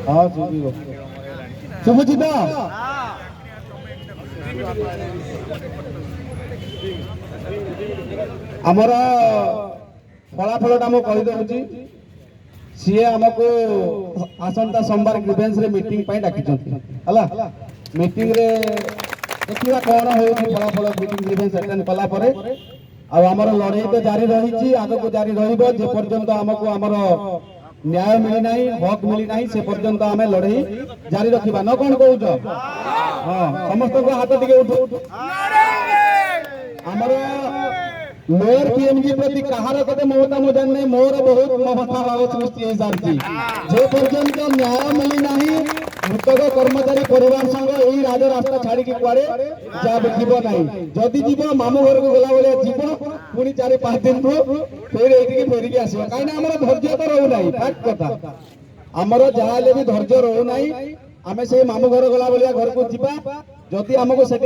हाँ शुभुची तो आमर फलाफल टा मुझे सी आमको आसंता सोमवार ग्रीवेंस रे मीटिंग पाई डाकी हला मीटिंग रे देखिबा कोन होई फलाफल मीटिंग ग्रीवेंस अटेंड कला परे आ हमर लड़ाई तो जारी रही आग को जारी रहिबो जे पर्यंत हमको हमर न्याय मिली नाही हक मिली नाही से पर्यंत आमे लड़ाई जारी रखिबा न कोन कहउछ हां समस्त को हाथ दिके उठ हमर लोअर पीएमजी प्रति कहार कते ममता मो जान नहीं मोर बहुत ममता भाव सृष्टि हे सारची जे पर्यंत न्याय मिली नाही मृतक कर्मचारी परिवार संग एही राज रास्ता छाड़ी के कुआडे जा देखिबो नाही जदी जीवो मामू घर को गला बोले जीवो पुनी 4-5 दिन को फिर एठी के फेरी के आसीबो काई ना हमर धैर्य तो रहउ नाही फैक्ट कथा हमर जाले भी धैर्य रहउ नाही आमे से मामू घर गला बोलिया घर को जीवा जदी हमको